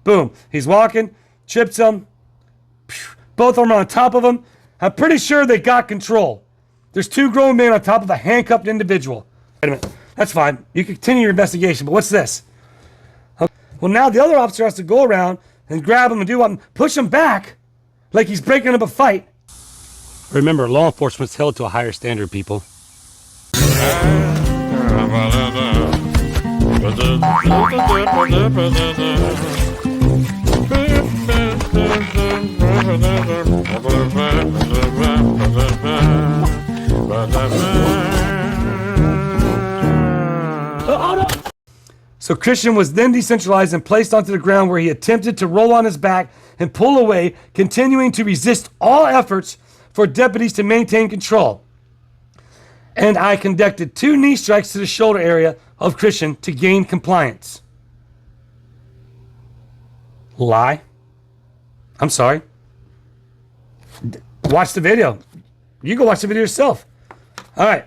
Boom. He's walking, chips him. Both of them are on top of him. I'm pretty sure they got control. There's 2 grown men on top of a handcuffed individual. Wait a minute. That's fine. You can continue your investigation, but what's this? Okay. Well, now the other officer has to go around and grab him and do what? Push him back like he's breaking up a fight. Remember, law enforcement's held to a higher standard, people. So Christian was then decentralized and placed onto the ground, where he attempted to roll on his back and pull away, continuing to resist all efforts for deputies to maintain control. And I conducted 2 knee strikes to the shoulder area of Christian to gain compliance. Lie. I'm sorry. Watch the video. You go watch the video yourself. All right.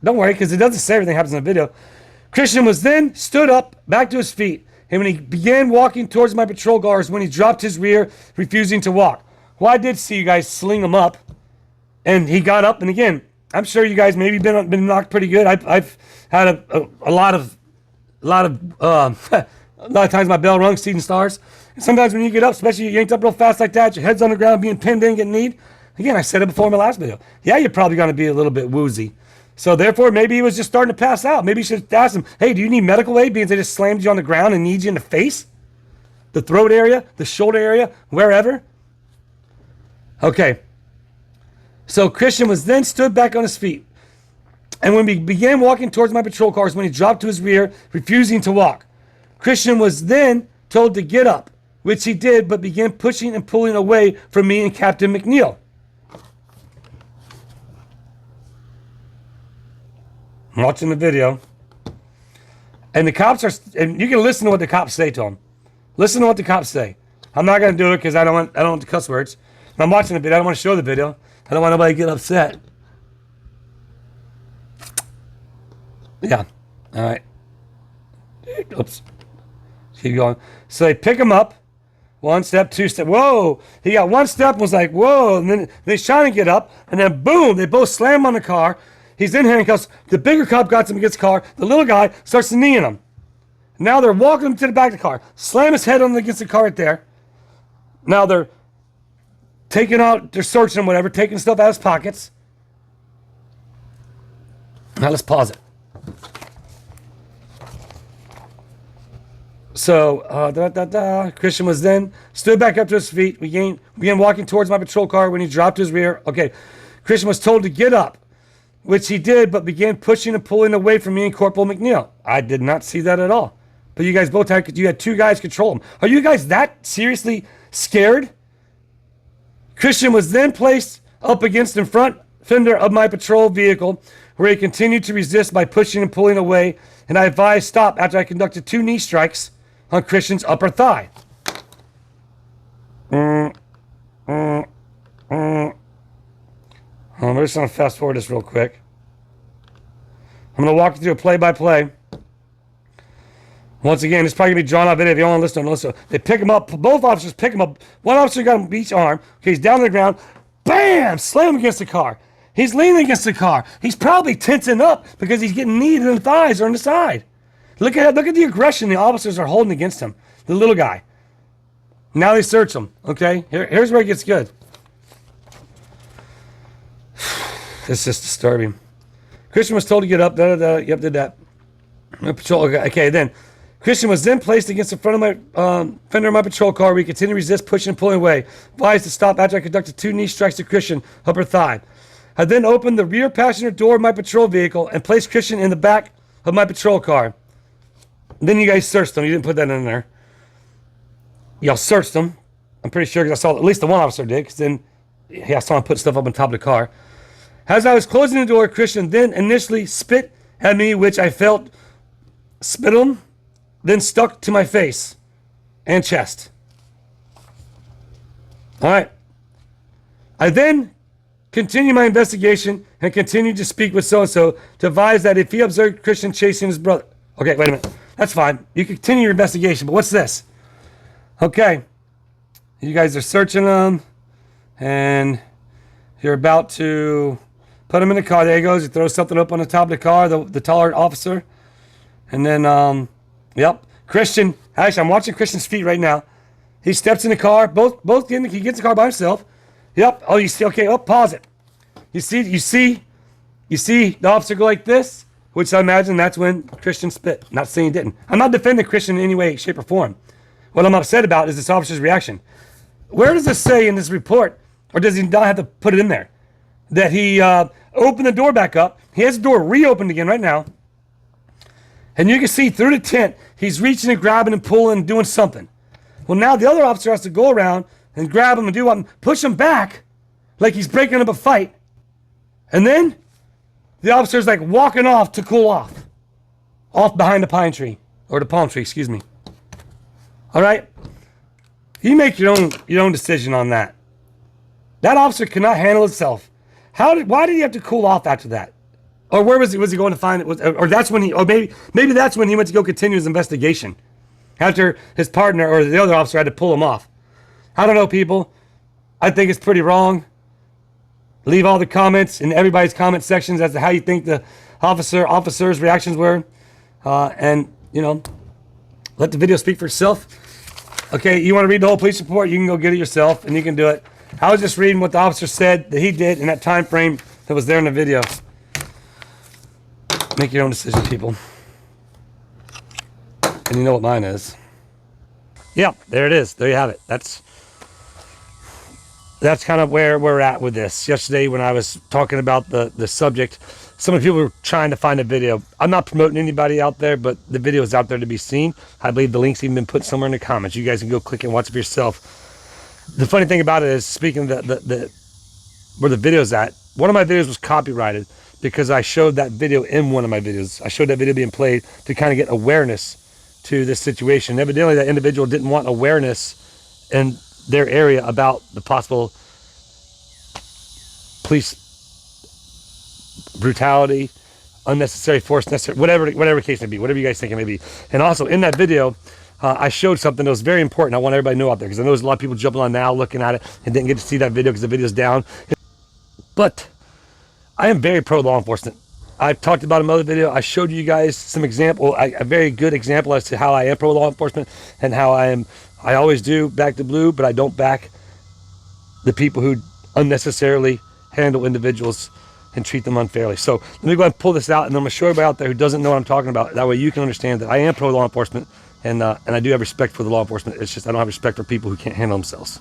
Don't worry, because it doesn't say everything happens in the video. Christian was then stood up, back to his feet, and when he began walking towards my patrol cars, when he dropped his rear, refusing to walk. Well, I did see you guys sling him up, and he got up, and again, I'm sure you guys maybe been knocked pretty good. I've had a lot of times my bell rung, seeing stars. And sometimes when you get up, especially you yanked up real fast like that, your head's on the ground, being pinned in, getting kneed. Again, I said it before in my last video. Yeah, you're probably going to be a little bit woozy. So therefore, maybe he was just starting to pass out. Maybe you should ask him, hey, do you need medical aid? Because they just slammed you on the ground and need you in the face, the throat area, the shoulder area, wherever. Okay. So Christian was then stood back on his feet. And when we began walking towards my patrol cars, when he dropped to his rear, refusing to walk. Christian was then told to get up, which he did, but began pushing and pulling away from me and Captain McNeil. I'm watching the video. And the cops are, and you can listen to what the cops say to him. Listen to what the cops say. I'm not going to do it because I don't want the cuss words. I'm watching the video. I don't want to show the video. I don't want nobody to get upset. Yeah. All right. Oops. Keep going. So they pick him up. 1 step, 2 step. Whoa. He got 1 step and was like, whoa. And then he's trying to get up. And then boom, they both slam on the car. He's in handcuffs. The bigger cop got him against the car. The little guy starts to knee him. Now they're walking him to the back of the car. Slam his head on against the car right there. Now they're taking out, they're searching him, whatever, taking stuff out of his pockets. Now let's pause it. So, Christian was then stood back up to his feet. We began walking towards my patrol car when he dropped his rear. Okay. Christian was told to get up, which he did, but began pushing and pulling away from me and Corporal McNeil. I did not see that at all. But you guys both you had 2 guys control him. Are you guys that seriously scared? Christian was then placed up against the front fender of my patrol vehicle, where he continued to resist by pushing and pulling away, and I advised stop after I conducted 2 knee strikes on Christian's upper thigh. I'm just going to fast forward this real quick. I'm going to walk you through a play-by-play. Once again, it's probably going to be drawn out video. If you don't want to listen. They pick him up. Both officers pick him up. One officer got him on each arm. Okay, he's down on the ground. Bam! Slam him against the car. He's leaning against the car. He's probably tensing up because he's getting kneed in the thighs or on the side. Look at the aggression the officers are holding against him. The little guy. Now they search him. Okay? Here's where it gets good. It's just disturbing. Christian was told to get up. Yep, did that. Patrol. Okay, then Christian was then placed against the front of my fender of my patrol car. We continued to resist, pushing and pulling away. Advised to stop after I conducted 2 knee strikes to Christian, upper thigh. I then opened the rear passenger door of my patrol vehicle and placed Christian in the back of my patrol car. Then you guys searched him. You didn't put that in there. Y'all searched him. I'm pretty sure because I saw at least the one officer did. Because then I saw him put stuff up on top of the car. As I was closing the door, Christian then initially spit at me, which I felt spit him, then stuck to my face and chest. All right. I then continued my investigation and continued to speak with so-and-so to advise that if he observed Christian chasing his brother. Okay, wait a minute. That's fine. You can continue your investigation, but what's this? Okay, you guys are searching them, and you're about to put him in the car. There he goes. He throws something up on the top of the car, the taller officer. And then, yep, Christian. Actually, I'm watching Christian's feet right now. He steps in the car. Both he gets in the car by himself. Yep. Oh, you see? Okay. Oh, pause it. You see the officer go like this, which I imagine that's when Christian spit. Not saying he didn't. I'm not defending Christian in any way, shape, or form. What I'm upset about is this officer's reaction. Where does this say in this report, or does he not have to put it in there, that he opened the door back up? He has the door reopened again right now. And you can see through the tent, he's reaching and grabbing and pulling and doing something. Well, now the other officer has to go around and grab him and do what? Push him back like he's breaking up a fight. And then the officer's like walking off to cool off. Off behind the pine tree. Or the palm tree, excuse me. All right? You make your own decision on that. That officer cannot handle himself. Why did he have to cool off after that? Or where was he? Was he going to find it? Or that's when he? Or maybe that's when he went to go continue his investigation, after his partner or the other officer had to pull him off. I don't know, people. I think it's pretty wrong. Leave all the comments in everybody's comment sections as to how you think the officers' reactions were, and let the video speak for itself. Okay, you want to read the whole police report? You can go get it yourself, and you can do it. I was just reading what the officer said that he did in that time frame that was there in the video. Make your own decision, people. And you know what mine is. Yeah, there it is. There you have it. That's kind of where we're at with this. Yesterday when I was talking about the subject, some of the people were trying to find a video. I'm not promoting anybody out there, but the video is out there to be seen. I believe the link's even been put somewhere in the comments. You guys can go click and watch it for yourself. The funny thing about it is, speaking of where the video's at, one of my videos was copyrighted because I showed that video in one of my videos. I showed that video being played to kind of get awareness to this situation. Evidently, that individual didn't want awareness in their area about the possible police brutality, unnecessary force, necessary, whatever case may be, whatever you guys think it may be. And also in that video, I showed something that was very important. I want everybody to know out there, because I know there's a lot of people jumping on now looking at it and didn't get to see that video because the video's down. But I am very pro law enforcement. I've talked about in another video. I showed you guys some example, a very good example as to how I am pro law enforcement and how I always do back the blue, but I don't back the people who unnecessarily handle individuals and treat them unfairly. So let me go ahead and pull this out, and I'm going to show everybody out there who doesn't know what I'm talking about. That way you can understand that I am pro law enforcement, and I do have respect for the law enforcement. It's just I don't have respect for people who can't handle themselves.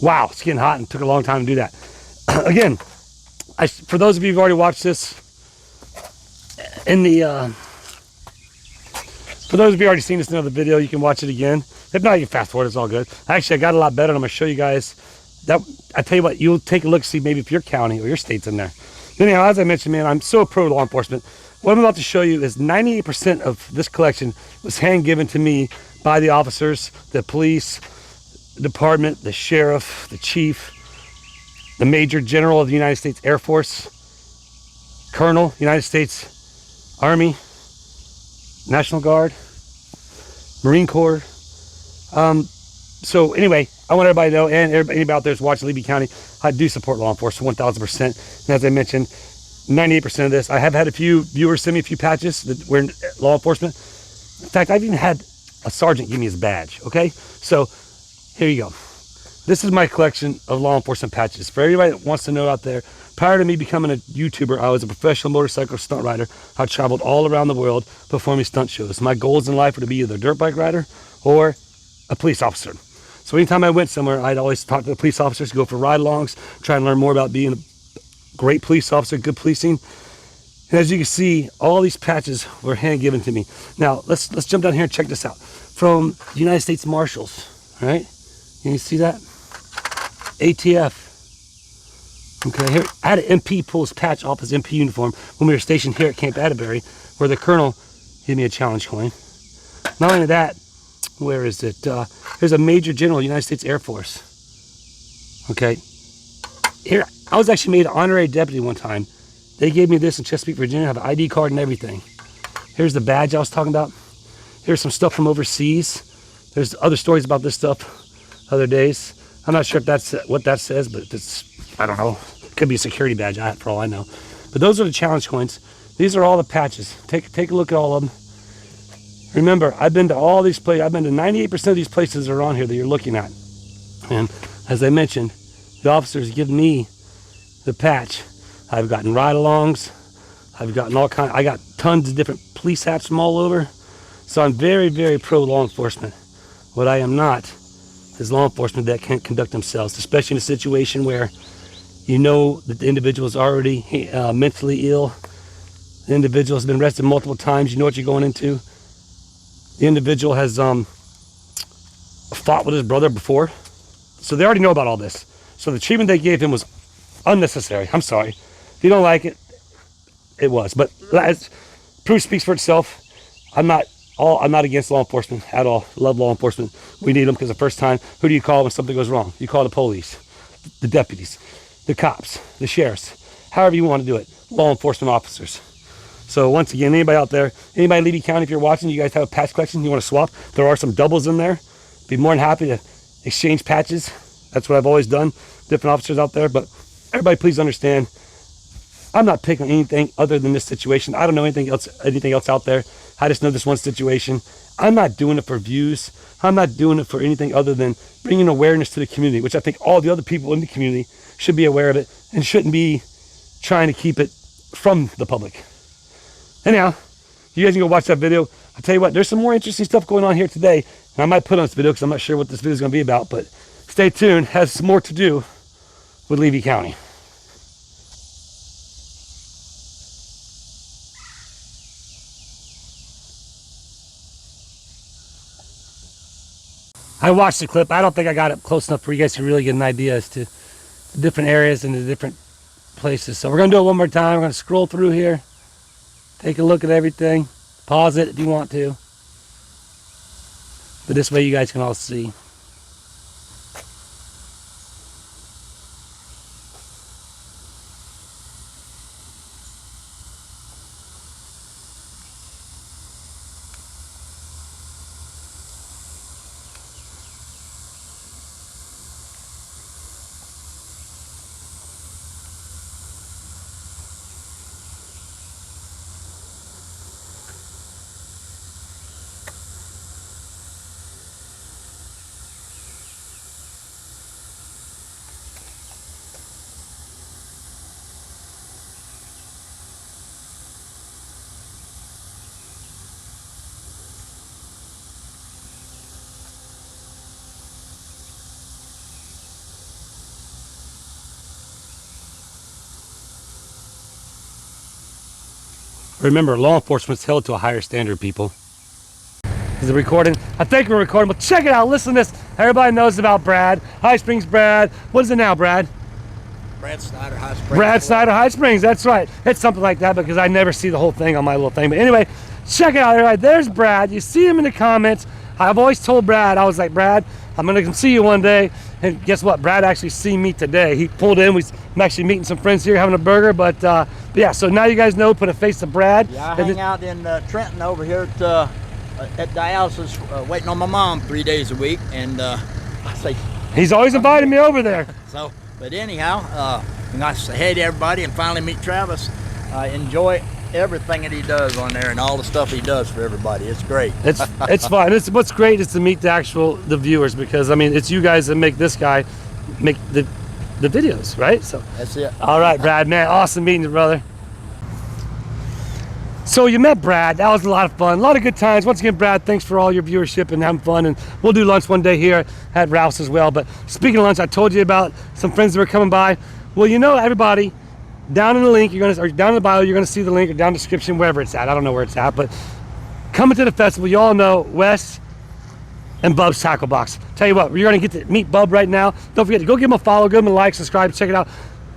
Wow, it's getting hot and took a long time to do that. Again, for those of you who've already watched this, for those of you who already seen this in another video, you can watch it again. If not, you can fast forward, it's all good. Actually, I got a lot better, and I'm going to show you guys that. I tell you what, you'll take a look, see maybe if your county or your state's in there. Anyhow, as I mentioned, man, I'm so pro law enforcement. What I'm about to show you is 98% of this collection was hand-given to me by the officers, the police department, the sheriff, the chief, the Major General of the United States Air Force, Colonel, United States Army, National Guard, Marine Corps. So anyway, I want everybody to know, and anybody out there who's watching Levy County, I do support law enforcement 1,000%. And as I mentioned, 98% of this, I have had a few viewers send me a few patches that were in law enforcement. In fact, I've even had a sergeant give me his badge, okay? So here you go. This is my collection of law enforcement patches. For everybody that wants to know out there, prior to me becoming a YouTuber, I was a professional motorcycle stunt rider. I traveled all around the world performing stunt shows. My goals in life were to be either a dirt bike rider or a police officer. So anytime I went somewhere, I'd always talk to the police officers, go for ride-alongs, try and learn more about being a great police officer, good policing. And as you can see, all these patches were hand-given to me. Now, let's jump down here and check this out. From the United States Marshals, all right? Can you see that? ATF. Okay, here, I had an MP pull his patch off his MP uniform when we were stationed here at Camp Atterbury, where the colonel gave me a challenge coin. Not only that, where is it? There's a Major General of the United States Air Force. Okay. Here, I was actually made an honorary deputy one time. They gave me this in Chesapeake, Virginia. I have an ID card and everything. Here's the badge I was talking about. Here's some stuff from overseas. There's other stories about this stuff other days. I'm not sure if that's what that says, but it's, I don't know. It could be a security badge for all I know. But those are the challenge coins. These are all the patches. Take a look at all of them. Remember, I've been to all these places. I've been to 98% of these places that are on here that you're looking at. And as I mentioned, the officers give me the patch. I've gotten ride-alongs. I've gotten all kinds. I got tons of different police hats from all over. So I'm very, very pro law enforcement. What I am not is law enforcement that can't conduct themselves, especially in a situation where you know that the individual is already mentally ill. The individual has been arrested multiple times. You know what you're going into. The individual has fought with his brother before. So they already know about all this. So the treatment they gave him was unnecessary. I'm sorry. If you don't like it, it was. But as proof speaks for itself. I'm not against law enforcement at all. Love law enforcement. We need them because the first time, who do you call when something goes wrong? You call the police, the deputies, the cops, the sheriffs, however you want to do it. Law enforcement officers. So once again, anybody out there, anybody in Levy County, if you're watching, you guys have a patch collection, you want to swap, there are some doubles in there. Be more than happy to exchange patches. That's what I've always done. Different officers out there, but everybody please understand, I'm not picking anything other than this situation. I don't know anything else out there. I just know this one situation. I'm not doing it for views. I'm not doing it for anything other than bringing awareness to the community, which I think all the other people in the community should be aware of it and shouldn't be trying to keep it from the public. Anyhow, you guys can go watch that video. I'll tell you what, there's some more interesting stuff going on here today. And I might put on this video because I'm not sure what this video is going to be about, but stay tuned. It has some more to do with Levy County. I watched the clip. I don't think I got it close enough for you guys to really get an idea as to the different areas and the different places. So we're going to do it one more time. We're going to scroll through here. Take a look at everything. Pause it if you want to. But this way you guys can all see. Remember, law enforcement's held to a higher standard, people. Is it recording? I think we're recording, but check it out. Listen to this. Everybody knows about Brad. High Springs Brad. What is it now, Brad? Brad Snyder High Springs. Brad Snyder High Springs, that's right. It's something like that because I never see the whole thing on my little thing. But anyway, check it out. Everybody. There's Brad. You see him in the comments. I've always told Brad, I was like, Brad, I'm going to come see you one day. And guess what? Brad actually seen me today. He pulled in. I'm actually meeting some friends here, having a burger. But yeah, so now you guys know, put a face to Brad. Yeah, I hang out in Trenton over here at dialysis, waiting on my mom 3 days a week. And I say, he's always inviting me over there. So, but anyhow, nice to say hey to everybody and finally meet Travis. Enjoy everything that he does on there and all the stuff he does for everybody. It's great. It's fun. What's great is to meet the viewers, because I mean it's you guys that make this guy make the videos, right? So that's it. All right, Brad, man, awesome meeting you, brother. So you met Brad. That was a lot of fun, a lot of good times. Once again, Brad, thanks for all your viewership and having fun, and we'll do lunch one day here at Ralph's as well. But speaking of lunch, I told you about some friends that were coming by. Well, you know, everybody, down in the link, or down in the bio, you're gonna see the link, or down in the description, wherever it's at. I don't know where it's at, but coming to the festival, you all know Wes and Bub's Tackle Box. Tell you what, you're gonna get to meet Bub right now. Don't forget to go give him a follow, give him a like, subscribe, check it out.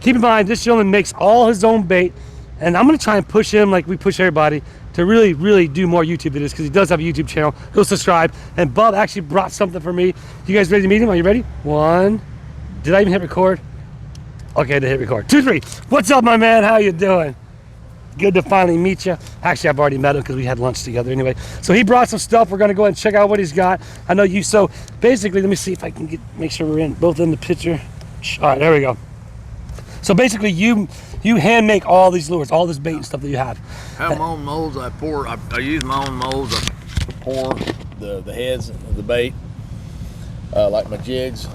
Keep in mind, this gentleman makes all his own bait, and I'm gonna try and push him like we push everybody to really, really do more YouTube videos, because he does have a YouTube channel. He'll subscribe, and Bub actually brought something for me. You guys ready to meet him? Are you ready? One. Did I even hit record? Okay, to hit record. 2, 3. What's up, my man? How you doing? Good to finally meet you. Actually, I've already met him because we had lunch together anyway. So he brought some stuff. We're going to go ahead and check out what he's got. I know you. So basically, let me see if I can make sure we're both in the picture. All right, there we go. So basically, you hand make all these lures, all this bait and stuff that you have. I have my own molds. I use my own molds. I pour the heads of the bait, like my jigs.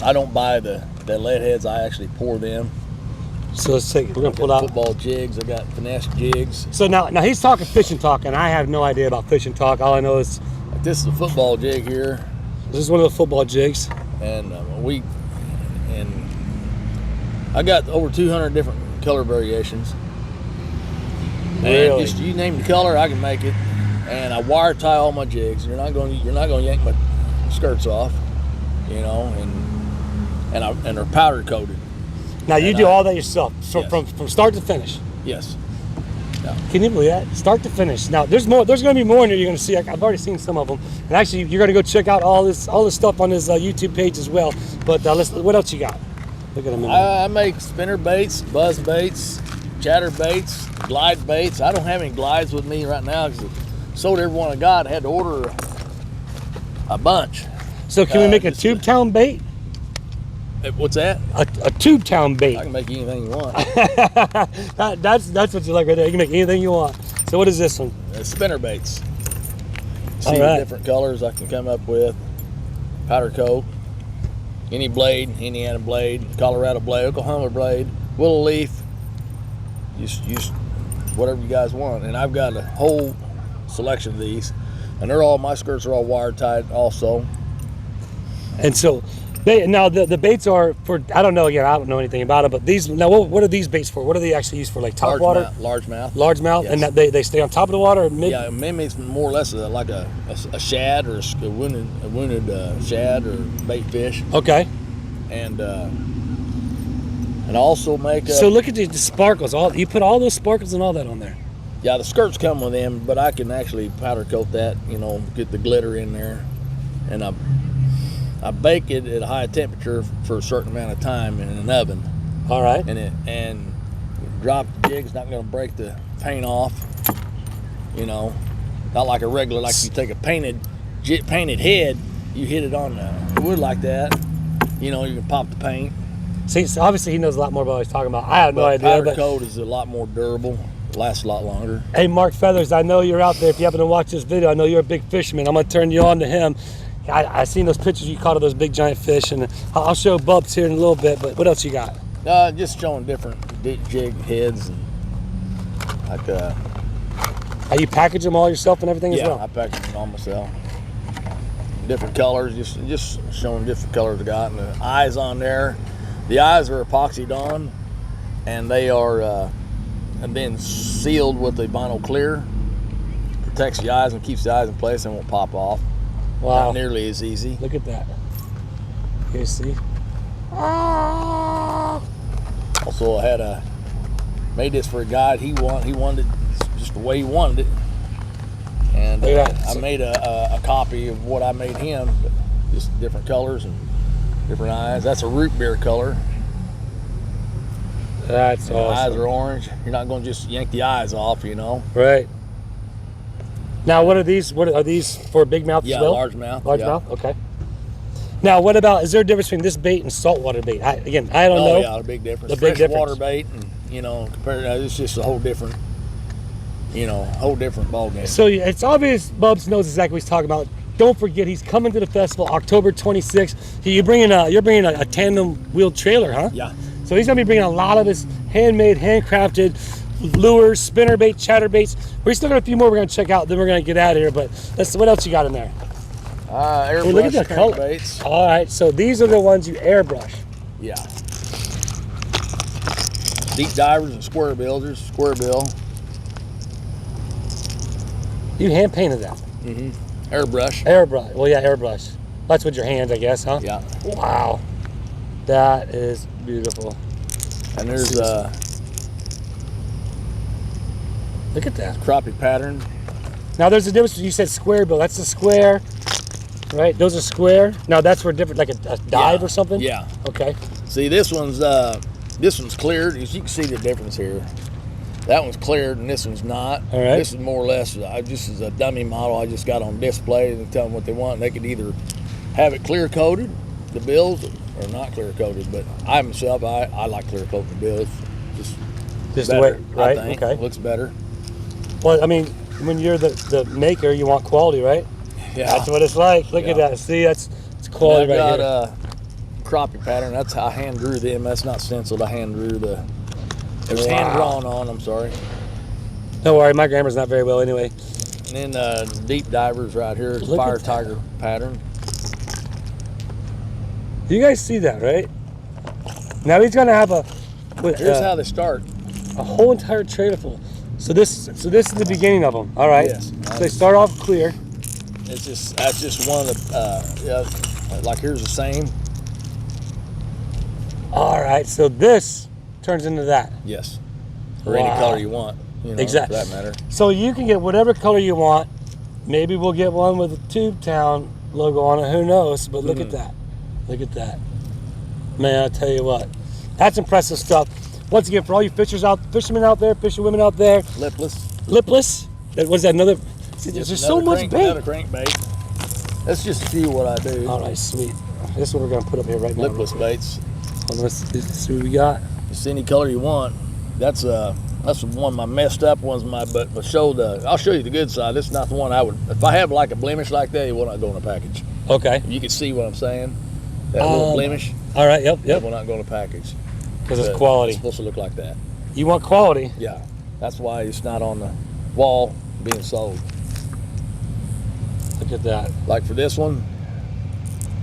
I don't buy the lead heads. I actually pour them. So let's take. We're gonna pull out football jigs. I got finesse jigs. So now he's talking fishing talk, and I have no idea about fishing talk. All I know is this is a football jig here. This is one of the football jigs. And I got over 200 different color variations. Really? And just you name the color, I can make it. And I wire tie all my jigs. You're not going to yank my skirts off, you know. And they're powder coated. Now you do all that yourself, so yes. from start to finish. Yes. Yeah. Can you believe that? Start to finish. Now there's more. There's going to be more in here. You're going to see. I've already seen some of them. And actually, you're going to go check out all this stuff on his YouTube page as well. But what else you got? Look at him. I make spinner baits, buzz baits, chatter baits, glide baits. I don't have any glides with me right now because I sold every one I got. I had to order a bunch. So can we make a tube town bait? What's that? A tube town bait. I can make anything you want. that's what you like right there. You can make anything you want. So what is this one? Spinner baits. See All right. the different colors I can come up with. Powder coat. Any blade, Indiana blade, Colorado blade, Oklahoma blade, willow leaf. Use whatever you guys want. And I've got a whole selection of these. And my skirts are all wire tied also. And so the baits are for, I don't know, again, I don't know anything about it, but these, now what are these baits for? What are they actually used for? Like top water? Largemouth. Largemouth, yes. And that they stay on top of the water? Or mid? Yeah, maybe it's more or less like a shad or a wounded shad or bait fish. Okay. And also make so look at the sparkles. You put all those sparkles and all that on there. Yeah, the skirts come with them, but I can actually powder coat that, you know, get the glitter in there. And I bake it at a high temperature for a certain amount of time in an oven. All right. And drop the jig's not going to break the paint off, you know. Not like a regular, like you take a painted head, you hit it on the wood like that, you know, you can pop the paint. See, so obviously he knows a lot more about what he's talking about. I have no idea. Powder coat is a lot more durable, lasts a lot longer. Hey, Mark Feathers, I know you're out there. If you happen to watch this video, I know you're a big fisherman. I'm going to turn you on to him. I seen those pictures you caught of those big giant fish, and I'll show Bubs here in a little bit, but what else you got? Just showing different jig heads. And like, you package them all yourself and everything as well? Yeah, I package them all myself. Different colors, just showing different colors I got. And the eyes on there, the eyes are epoxied on, and they are have been sealed with a vinyl clear. Protects the eyes and keeps the eyes in place and won't pop off. Wow. Not nearly as easy. Look at that. You see? Also, I made this for a guy. He wanted it just the way he wanted it. And I made a copy of what I made him, but just different colors and different eyes. That's a root beer color. That's awesome. The eyes are orange. You're not going to just yank the eyes off, you know. Right. Now, what are these? What are these for? Big mouth as well? Largemouth. Largemouth. Okay. Now, what about? Is there a difference between this bait and saltwater bait? I don't know. Oh yeah, a big difference. Freshwater bait, and you know, compared to it's just a whole different, ball game. So it's obvious Bubs knows exactly what he's talking about. Don't forget, he's coming to the festival October 26th. You're bringing a tandem wheeled trailer, huh? Yeah. So he's gonna be bringing a lot of his handmade, handcrafted lures, spinner bait, chatter baits. We still got a few more we're gonna check out. Then we're gonna get out of here. But what else you got in there? Airbrush, hey, look at the color. Baits. All right, so these are the ones you airbrush. Yeah. Deep divers and square bill. You hand painted that. Mm-hmm. Airbrush. Airbrush. Well, yeah, airbrush. That's with your hands, I guess, huh? Yeah. Wow. That is beautiful. And there's look at that crappie pattern. Now there's a difference. You said square bill. That's a square, right? Those are square. Now that's for different, like a dive or something. Yeah. Okay. See, this one's cleared. You can see the difference here. That one's cleared and this one's not. All right. This is more or less, this is a dummy model I just got on display, and tell them what they want. They could either have it clear coated, the bills, or not clear coated. But I myself, I like clear coating the bills. Just the better, way, right? I think. Okay. Looks better. Well, I mean, when you're the maker, you want quality, right? Yeah. That's what it's like. Look at that. See, it's quality right I've here. got crappie pattern. That's how I hand drew them. That's not stenciled. I hand drew the. It was hand drawn on. I'm sorry. Don't worry, my grammar's not very well anyway. And then deep divers right here. It's Look fire at that. tiger pattern. You guys see that, right? Now he's gonna have a Here's how they start. a whole entire trailer full. So this is the beginning of them. All right. Yes. So they start off clear. That's just one of the like here's the same. All right. So this turns into that. Yes. Or any Wow. color you want. You know, Exactly. For that matter. So you can get whatever color you want. Maybe we'll get one with a Tube Town logo on it. Who knows? But look at that. Look at that. Man, I tell you what, that's impressive stuff. Once again, for all you fishermen out there, fisherwomen out there, lipless. What is that? Another? There's so much bait. Another crankbait. That's just a few what I do. All right, sweet. This is what we're gonna put up here right now. Lipless baits. Let's see what we got. Just any color you want. That's one of my messed up ones. But I'll show you the good side. This is not the one I would. If I have like a blemish like that, it will not go in a package. Okay. You can see what I'm saying. That little blemish. All right. Yep. It will not go in a package. Because it's quality. It's supposed to look like that. You want quality. Yeah. That's why it's not on the wall being sold. Look at that. Like for this one,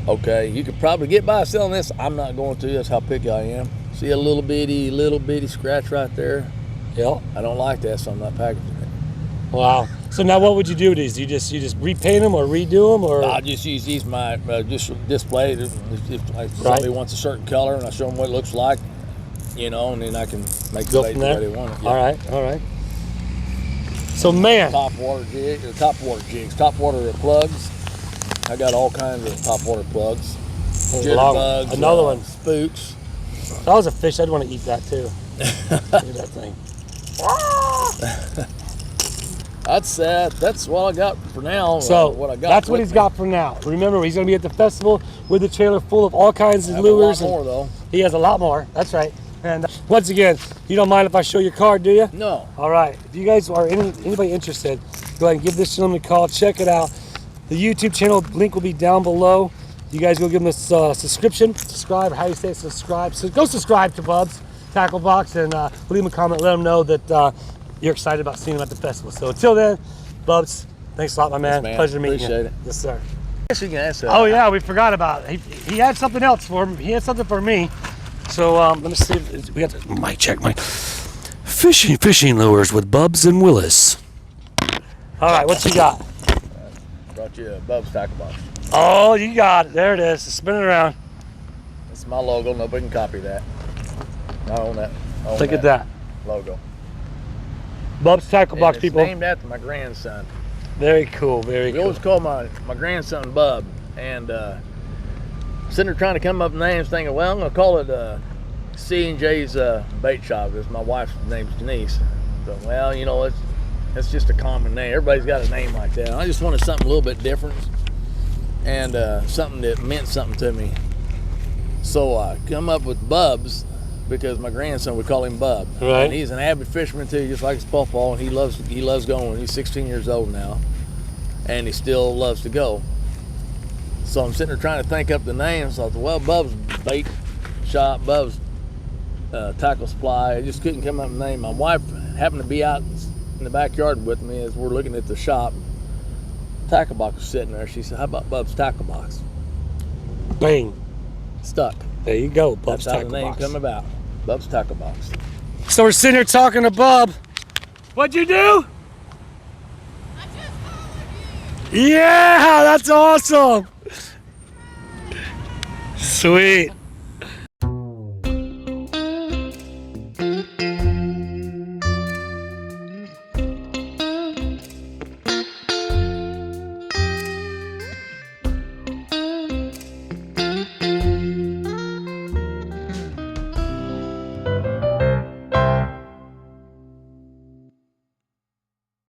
okay, you could probably get by selling this. I'm not going to. That's how picky I am. See a little bitty scratch right there? Yep. I don't like that, so I'm not packaging it. Wow. So now what would you do with these? You just repaint them or redo them, or? I just use these just display. If somebody wants a certain color and I show them what it looks like, and then I can make the bait the way they want it. Yeah. All right. So man, Top water plugs. I got all kinds of top water plugs. Jitterbugs, another one. Spooks. If I was a fish, I'd want to eat that too. Look at that thing. That's what I got for now. So what I got. that's what he's got for now. Remember, he's going to be at the festival with the trailer full of all kinds of lures. A lot more though. He has a lot more. That's right. And once again, you don't mind if I show your card, do you? No. All right. If you guys are anybody interested, go ahead and give this gentleman a call. Check it out. The YouTube channel link will be down below. You guys go give him a subscription. Subscribe. How you say it? Subscribe. So go subscribe to Bub's Tackle Box and leave him a comment. Let him know that you're excited about seeing him at the festival. So until then, Bubs, thanks a lot, my man. Thanks, man. Pleasure meeting you. Appreciate it. Yes, sir. Yes, you can ask that. Oh yeah, we forgot about it. He had something else for him. He had something for me. So let me see. We got to mic check. Fishing lures with Bubs and Willis. All right, what you got? Brought you a Bub's Tackle Box. Oh, you got it. There it is. It's spinning around. It's my logo. Nobody can copy that. I own that. Look at that. Logo. Bub's Tackle Box, It's people. named after my grandson. Very cool. Very We cool. always call my grandson Bub, and sitting there trying to come up with names, thinking, well, I'm going to call it C&J's Bait Shop. Because my wife's name's Denise. So, well, it's just a common name. Everybody's got a name like that. I just wanted something a little bit different, and something that meant something to me. So I come up with Bubs because my grandson would call him Bub. Right. And he's an avid fisherman too, just like his pawpaw, and he loves going. He's 16 years old now, and he still loves to go. So I'm sitting there trying to think up the names. So I thought, well, Bub's Bait Shop, Bub's Tackle Supply. I just couldn't come up with a name. My wife happened to be out in the backyard with me as we're looking at the shop. Tackle box was sitting there. She said, how about Bub's Tackle Box? Bang. Stuck. There you go. Bub's That's how Tackle the name Box. come about. Bub's Tackle Box. So we're sitting here talking to Bub. What'd you do? I just followed you. Yeah, that's awesome. Sweet.